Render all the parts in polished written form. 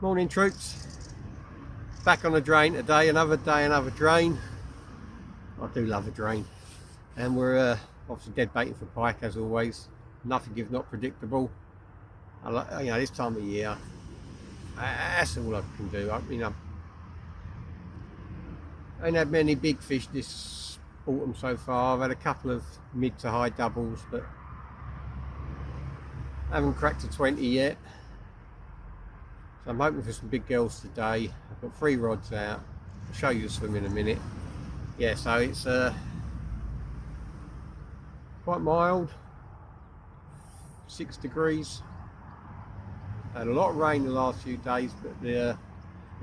Morning troops, back on the drain today, another day, another drain. I do love a drain, and we're obviously dead baiting for pike as always. Nothing if not predictable. I like, you know, this time of year, that's all I can do. I ain't had many big fish this autumn so far. I've had a couple of mid to high doubles, but I haven't cracked a 20 yet. So I'm hoping for some big girls today. I've got 3 rods out. I'll show you the swim in a minute. Yeah, so it's quite mild, 6 degrees. Had a lot of rain the last few days, but the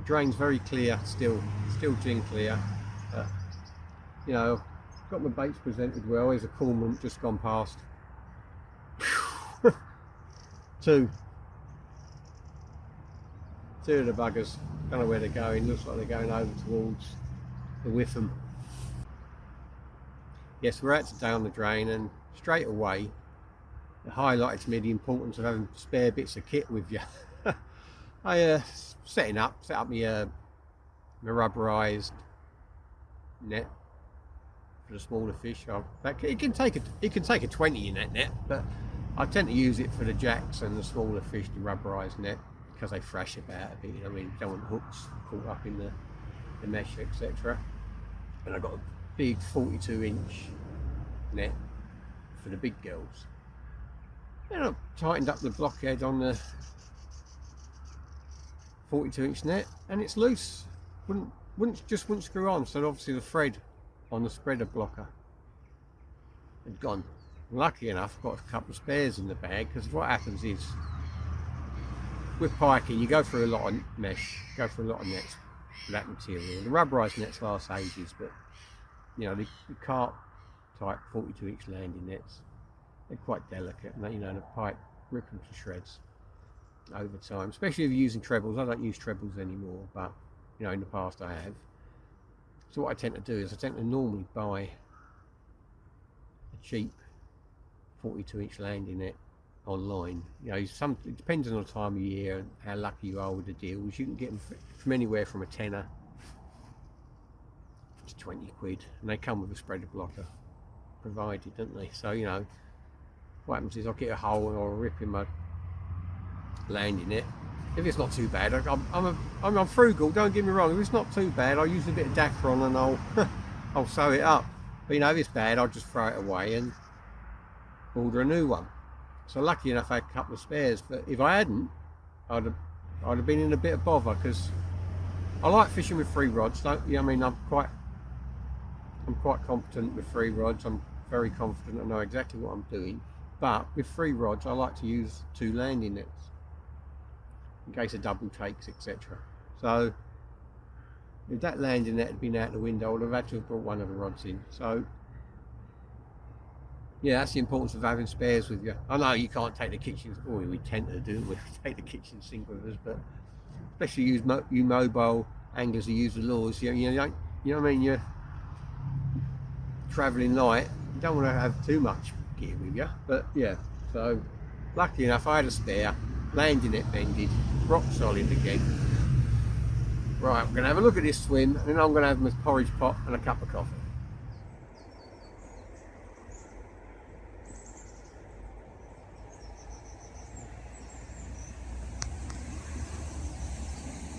drain's very clear still gin clear. But, you know, got my baits presented well. There's a cormorant just gone past. Two of the buggers, don't know where they're going. Looks like they're going over towards the Whiffham. Yes, we're out today on the drain, and straight away it highlighted to me the importance of having spare bits of kit with you. I set up my rubberized net for the smaller fish. It can take a 20 in that net, but I tend to use it for the jacks and the smaller fish, the rubberized net, because they thrash about a bit. You know, I mean, don't want hooks caught up in the mesh, etc. And I've got a big 42-inch net for the big girls. And I've tightened up the blockhead on the 42-inch net, and it's loose. Wouldn't screw on. So obviously the thread on the spreader blocker had gone. Lucky enough, I've got a couple of spares in the bag, because what happens is, with piking, you go through a lot of mesh, go through a lot of nets for that material. The rubberized nets last ages, but you know, the carp type 42-inch landing nets, they're quite delicate, and you know, the pike rip them to shreds over time, especially if you're using trebles. I don't use trebles anymore, but you know, in the past I have. So what I tend to do is I tend to normally buy a cheap 42-inch landing net online. You know, it depends on the time of year and how lucky you are with the deals. You can get them from anywhere from a tenner to 20 quid, and they come with a spreader blocker provided, don't they? So you know, what happens is I'll get a hole and I'll rip in my landing net. If it's not too bad, I'm frugal, don't get me wrong. If it's not too bad, I'll use a bit of Dacron and I'll sew it up. But you know, if it's bad, I'll just throw it away and order a new one. So lucky enough I had a couple of spares, but if I hadn't, I'd have been in a bit of bother, because I like fishing with 3 rods. Don't you know, I mean, I'm quite competent with 3 rods. I'm very confident, I know exactly what I'm doing. But with 3 rods, I like to use 2 landing nets in case of double takes, etc. So if that landing net had been out the window, I would have had to have brought one of the rods in. So yeah, that's the importance of having spares with you. I know you can't take the kitchen, or we tend to do, we take the kitchen sink with us, but especially you mobile anglers who use the lures, you know what I mean, you're travelling light, you don't want to have too much gear with you. But yeah, so lucky enough I had a spare, landing net bended, rock solid again. Right, I'm going to have a look at this swim, and then I'm going to have my porridge pot and a cup of coffee.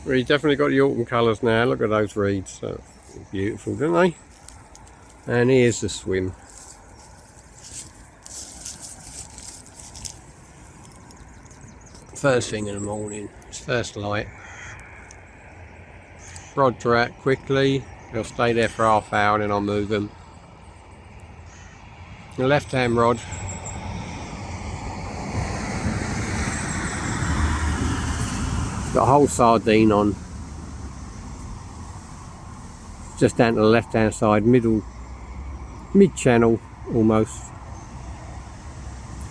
Well, you've definitely got the autumn colours now. Look at those reeds, so beautiful, don't they? And here's the swim. First thing in the morning, it's first light. Rods are out quickly. They'll stay there for half hour and then I'll move them. The left hand rod, got a whole sardine on, just down to the left hand side, mid channel almost,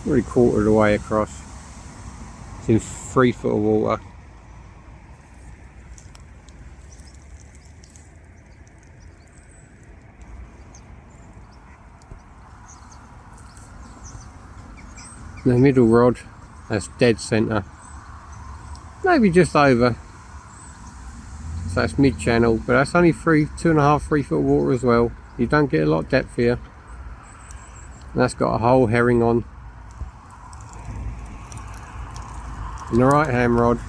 really quarter of the way across. It's in 3 foot of water. The middle rod, that's dead centre, maybe just over so that's mid-channel, but that's only 2.5, 3 foot of water as well. You don't get a lot of depth here. And that's got a whole herring on. And the right hand rod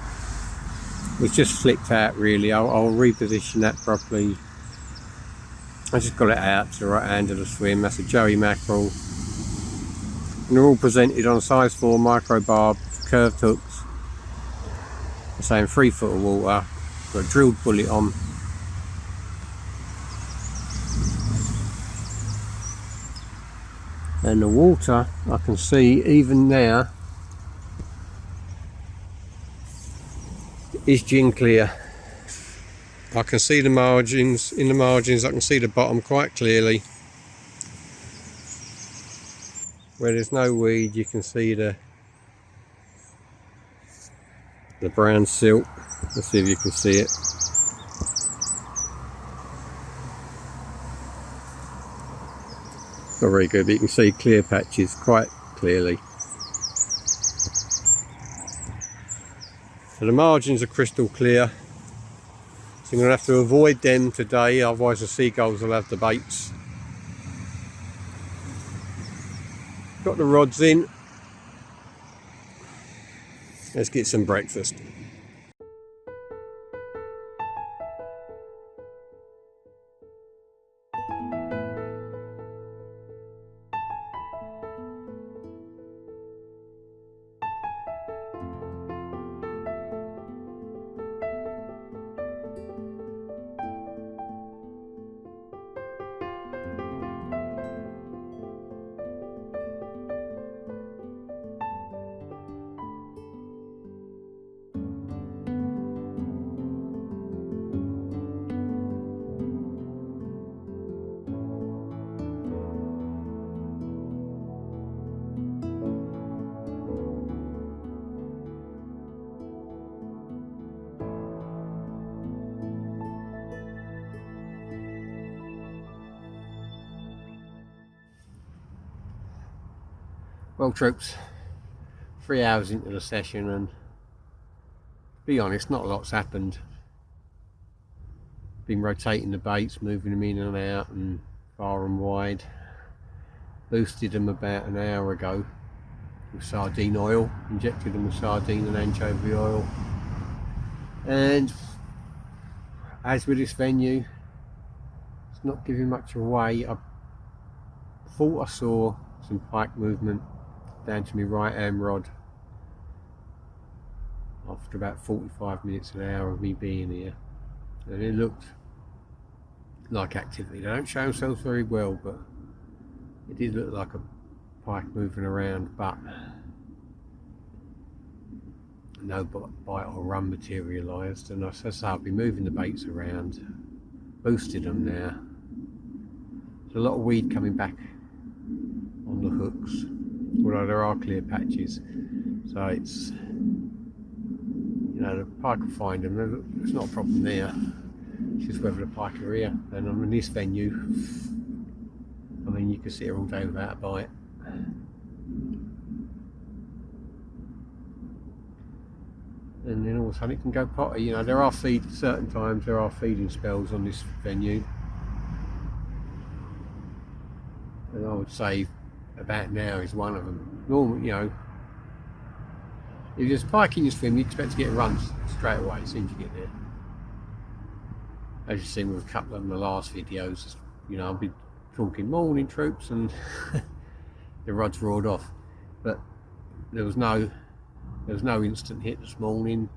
was just flicked out really. I'll reposition that properly. I just got it out to the right hand of the swim. That's a Joey mackerel. And they're all presented on size 4 micro barb curved hooks. I'm saying 3 foot of water. Got a drilled bullet on. And the water, I can see even now, is gin clear. I can see the margins. In the margins I can see the bottom quite clearly. Where there's no weed you can see the brown silt. Let's see if you can see it. Not very good, but you can see clear patches quite clearly. So the margins are crystal clear. So I'm going to have to avoid them today, otherwise the seagulls will have the baits. Got the rods in. Let's get some breakfast. Well troops, 3 hours into the session and to be honest, not a lot's happened. Been rotating the baits, moving them in and out and far and wide. Boosted them about an hour ago with sardine oil, injected them with sardine and anchovy oil. And as with this venue, it's not giving much away. I thought I saw some pike movement down to my right hand rod after about 45 minutes, an hour of me being here, and it looked like activity. They don't show themselves very well, but it did look like a pike moving around, but no bite or run materialised. And I said, so I'll be moving the baits around, boosted them now. There's a lot of weed coming back on the hooks, although there are clear patches, so it's, you know, the pike will find them. It's not a problem there. It's just whether the pike are here. And on this venue, I mean, you can sit here all day without a bite. And then all of a sudden it can go potty. You know, there are certain times there are feeding spells on this venue, and I would say about now is one of them. Normally, you know, if there's pike in your swim, you expect to get runs straight away as soon as you get there. As you've seen with a couple of the last videos, you know, I've been talking morning troops and the rods roared off, but there was no instant hit this morning.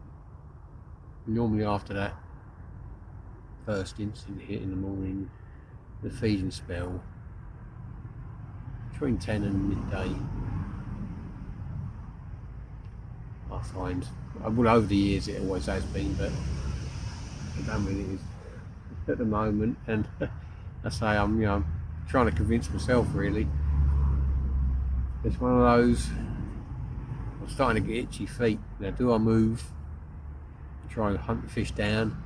Normally after that first instant hit in the morning, the feeding spell between 10 and midday, I find, well, over the years it always has been, but I don't really it is at the moment. And I say I'm, you know, trying to convince myself really. It's one of those, I'm starting to get itchy feet. Now, do I move, try and hunt the fish down,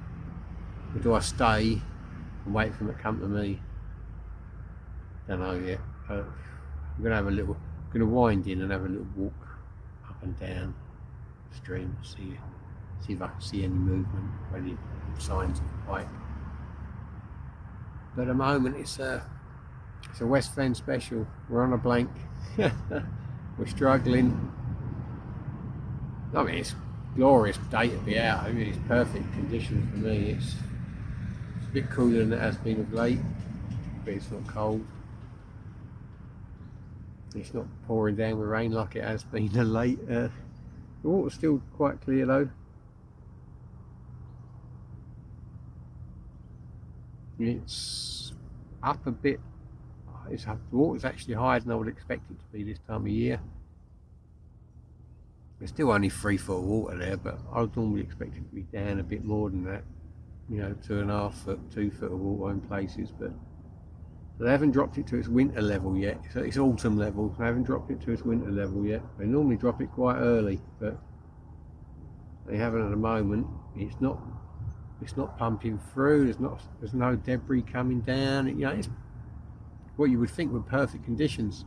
or do I stay and wait for them to come to me? Don't know yet. I'm gonna wind in and have a little walk up and down the stream, see See if I can see any movement or any signs of a pike. But at the moment it's a West Fen special. We're on a blank. We're struggling. I mean, it's a glorious day to be out. I mean, it's perfect conditions for me. It's a bit cooler than it has been of late, but it's not cold. It's not pouring down with rain like it has been of late. The water's still quite clear though. It's up a bit. The water's actually higher than I would expect it to be this time of year. There's still only 3 foot of water there, but I would normally expect it to be down a bit more than that. You know, 2.5 foot, 2 foot of water in places, but they haven't dropped it to its winter level yet. So it's autumn level. They haven't dropped it to its winter level yet. They normally drop it quite early, but they haven't at the moment. It's not pumping through. There's no debris coming down. You know, it's what you would think were perfect conditions.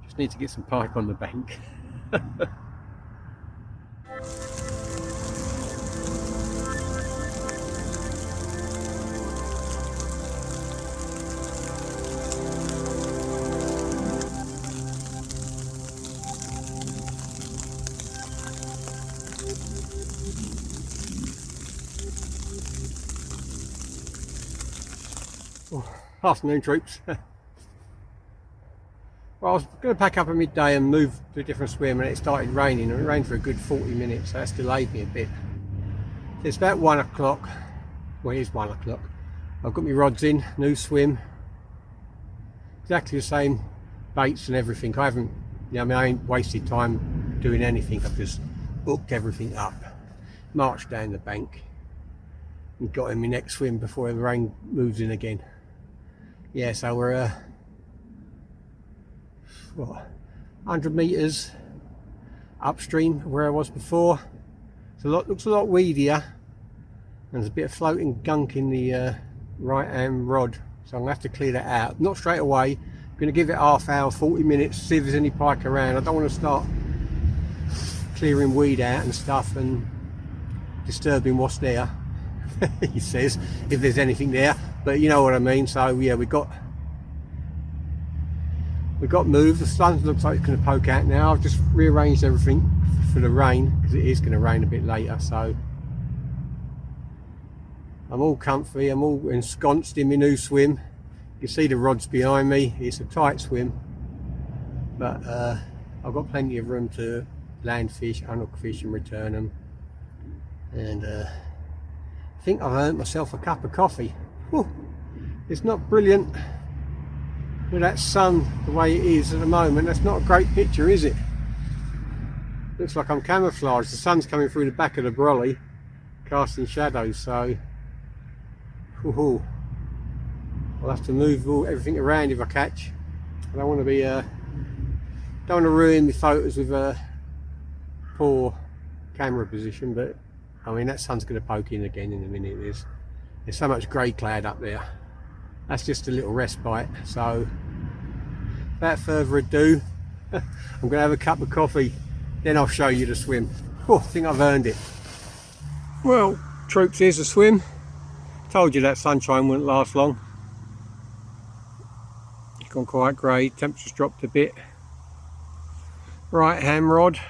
Just need to get some pike on the bank. Afternoon, troops. Well, I was going to pack up at midday and move to a different swim, and it started raining, and it rained for a good 40 minutes, so that's delayed me a bit. It's about 1 o'clock. Well, it is 1 o'clock. I've got my rods in, new swim, exactly the same baits and everything. I ain't wasted time doing anything. I've just hooked everything up, marched down the bank, and got in my next swim before the rain moves in again. Yeah, so we're 100 metres upstream of where I was before. Looks a lot weedier, and there's a bit of floating gunk in the right hand rod, so I'm going to have to clear that out. Not straight away. I'm going to give it half hour, 40 minutes, see if there's any pike around. I don't want to start clearing weed out and stuff and disturbing what's there. He says, if there's anything there, but you know what I mean. So yeah, we got moved. The sun looks like it's going to poke out now. I've just rearranged everything for the rain, because it is going to rain a bit later, so I'm all comfy. I'm all ensconced in my new swim. You can see the rods behind me. It's a tight swim, but I've got plenty of room to land fish, unhook fish and return them. And I think I've earned myself a cup of coffee. Whew. It's not brilliant with that sun the way it is at the moment. That's not a great picture, is it? Looks like I'm camouflaged. The sun's coming through the back of the brolly, casting shadows, so woohoo. I'll have to move everything around if I catch. I don't want to ruin my photos with a poor camera position, but I mean, that sun's going to poke in again in a minute. There's so much grey cloud up there. That's just a little respite. So without further ado, I'm going to have a cup of coffee, then I'll show you the swim. Oh, I think I've earned it. Well, troops, here's the swim. Told you that sunshine wouldn't last long. It's gone quite grey, temperature's dropped a bit. Right hand rod.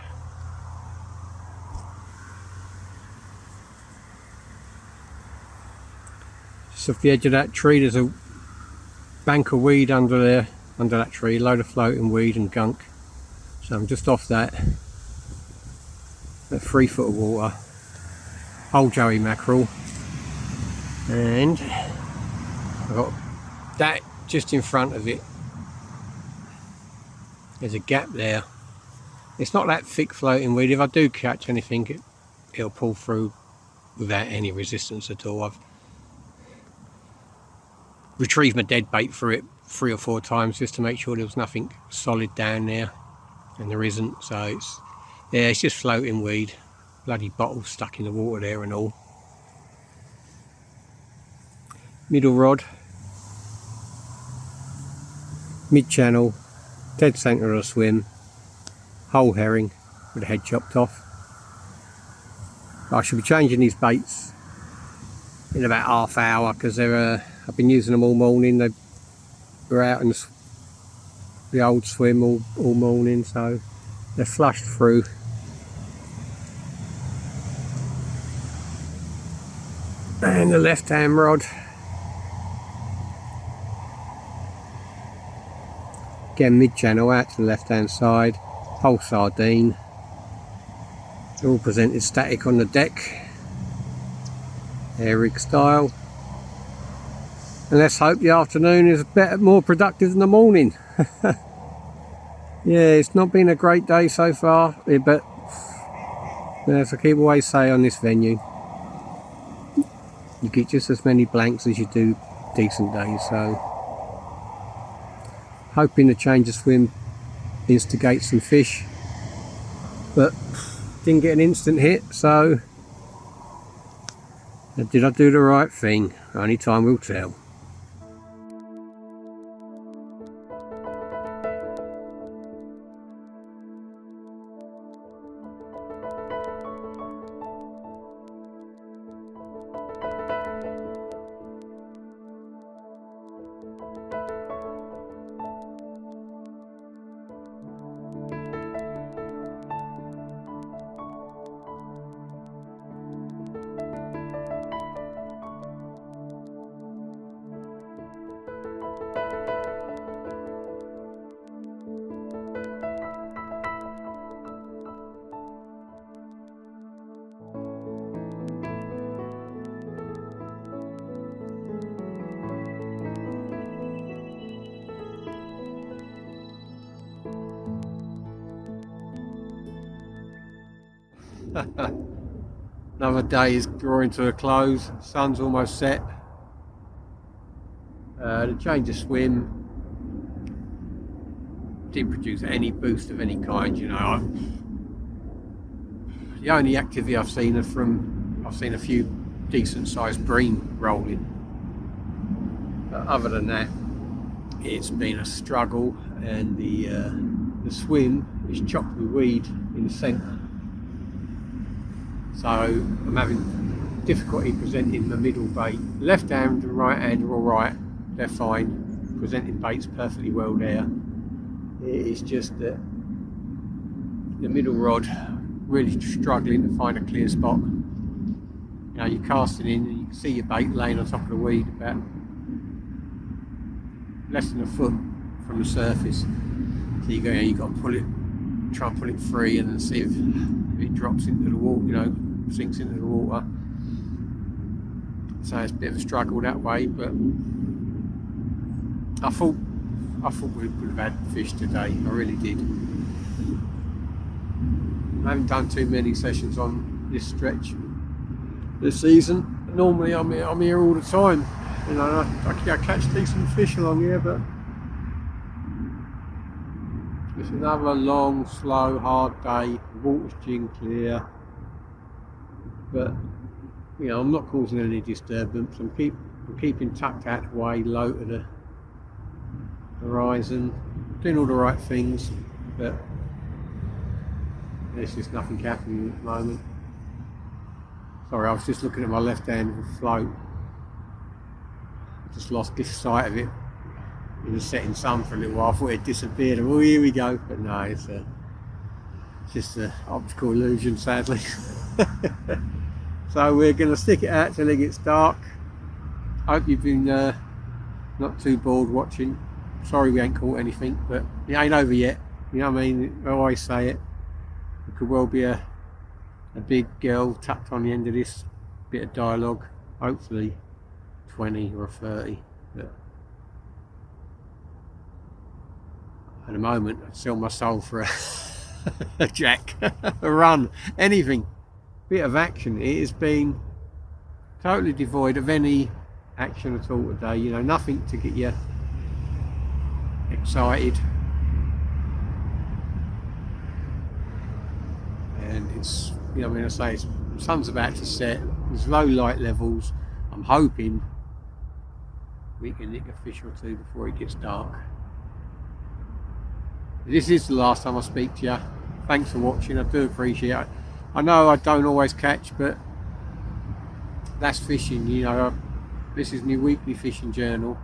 Just off the edge of that tree, there's a bank of weed under there, under that tree, a load of floating weed and gunk. So I'm just off that 3 foot of water, whole joey mackerel, and I've got that just in front of it. There's a gap there. It's not that thick floating weed. If I do catch anything, it'll pull through without any resistance at all. I've retrieved my dead bait for it 3 or 4 times just to make sure there was nothing solid down there, and there isn't. So it's just floating weed. Bloody bottle stuck in the water there and all. Middle rod, mid channel, dead centre of the swim, whole herring with the head chopped off. I should be changing these baits in about half hour, because they're I've been using them all morning. They were out in the old swim all morning, so they're flushed through. And the left hand rod, again mid channel out to the left hand side, whole sardine, all presented static on the deck, air rig style. And let's hope the afternoon is more productive than the morning. Yeah, it's not been a great day so far, but as I keep always say on this venue, you get just as many blanks as you do decent days. So hoping the change of swim instigates some fish, but didn't get an instant hit. So did I do the right thing? Only time will tell. Another day is drawing to a close. Sun's almost set. The change of swim didn't produce any boost of any kind. You know, the only activity I've seen I've seen a few decent sized bream rolling. But other than that, it's been a struggle, and the swim is chocked with weed in the centre. So I'm having difficulty presenting the middle bait. Left hand and right hand are alright, they're fine. Presenting baits perfectly well there. It's just that the middle rod really struggling to find a clear spot. You know, you're casting in and you can see your bait laying on top of the weed about less than a foot from the surface. So you've got to pull it, try and pull it free, and then see if it drops into the water, you know, sinks into the water. So it's a bit of a struggle that way, but I thought we would have had fish today. I really did. I haven't done too many sessions on this stretch this season. Normally I'm here all the time. You know, I catch decent fish along here, but it's another long, slow, hard day. The water's gin clear, but you know, I'm not causing any disturbance. I'm keeping tucked out way low to the horizon, doing all the right things, but there's just nothing happening at the moment. Sorry, I was just looking at my left hand with a float. I just lost this sight of it in the setting sun for a little while. I thought it disappeared. Oh, here we go. But no, it's just an optical illusion, sadly. So we're going to stick it out till it gets dark. Hope you've been not too bored watching. Sorry we ain't caught anything, but it ain't over yet. You know what I mean? I always say it. It could well be a big girl tucked on the end of this bit of dialogue. Hopefully 20 or 30. But at the moment, I'd sell my soul for a jack, a run, anything. Bit of action. It has been totally devoid of any action at all today. You know, nothing to get you excited. And it's, you know, I mean, I say the sun's about to set. There's low light levels. I'm hoping we can nick a fish or two before it gets dark. This is the last time I speak to you. Thanks for watching. I do appreciate it. I know I don't always catch, but that's fishing, you know. This is my weekly fishing journal.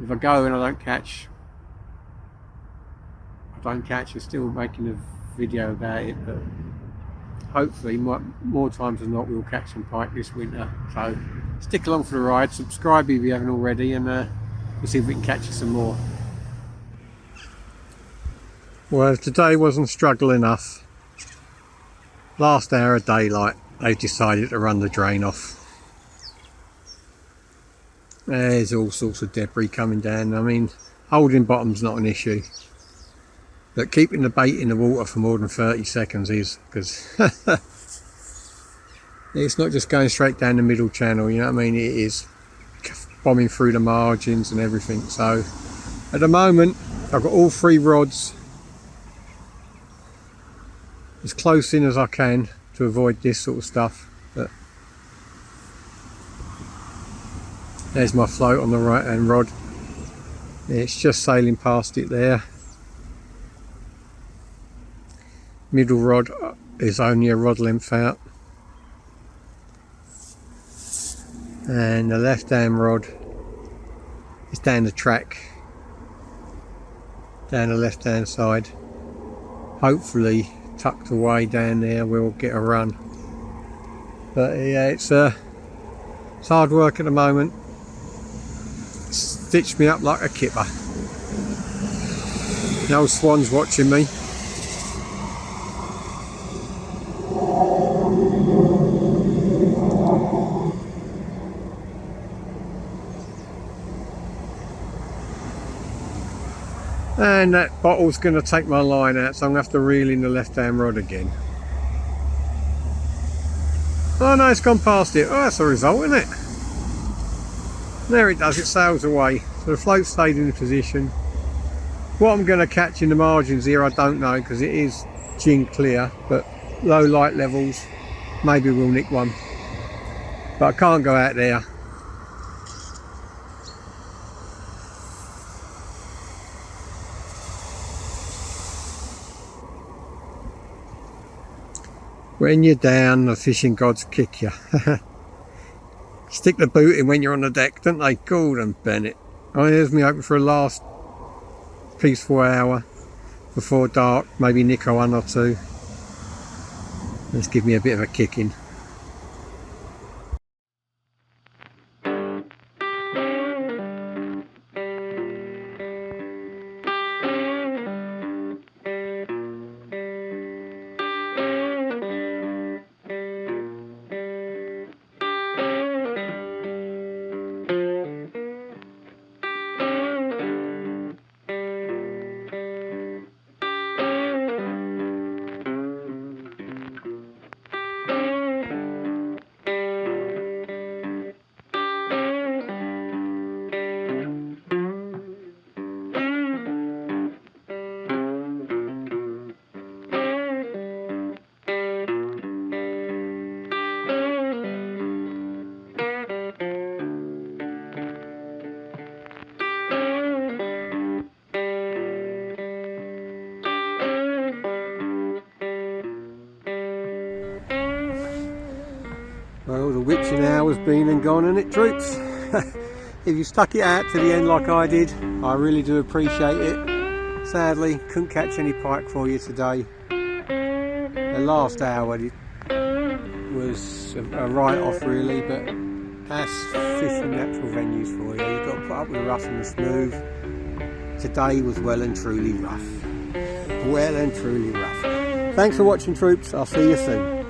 If I go and I don't catch, I'm still making a video about it, but hopefully more times than not we'll catch some pike this winter. So stick along for the ride, subscribe if you haven't already, and we'll see if we can catch you some more. Well, today wasn't struggle enough. Last hour of daylight, they've decided to run the drain off. There's all sorts of debris coming down. I mean, holding bottom's not an issue, but keeping the bait in the water for more than 30 seconds is, because it's not just going straight down the middle channel, you know what I mean? It is bombing through the margins and everything. So at the moment I've got all 3 rods as close in as I can to avoid this sort of stuff. But there's my float on the right hand rod. It's just sailing past it there. Middle rod is only a rod length out, and the left hand rod is down the track, down the left hand side, hopefully tucked away down there. We'll get a run, but yeah, it's hard work at the moment. Stitched me up like a kipper. The old swan's watching me. And that bottle's going to take my line out, so I'm going to have to reel in the left hand rod again. Oh no, it's gone past it. Oh, that's a result, isn't it? There it does, it sails away. So the float stayed in the position. What I'm going to catch in the margins here, I don't know, because it is gin clear, but low light levels, maybe we'll nick one. But I can't go out there. When you're down, the fishing gods kick you. Stick the boot in when you're on the deck, don't they? Golden Bennett. Oh, here's me hoping for a last peaceful hour before dark, maybe nick a 1 or 2. Let's give me a bit of a kicking. Well, the witching hour's been and gone, and it troops. If you stuck it out to the end like I did, I really do appreciate it. Sadly, couldn't catch any pike for you today. The last hour was a write-off really, but that's fishing natural venues for you. You've got to put up with the rough and the smooth. Today was well and truly rough. Well and truly rough. Thanks for watching, troops. I'll see you soon.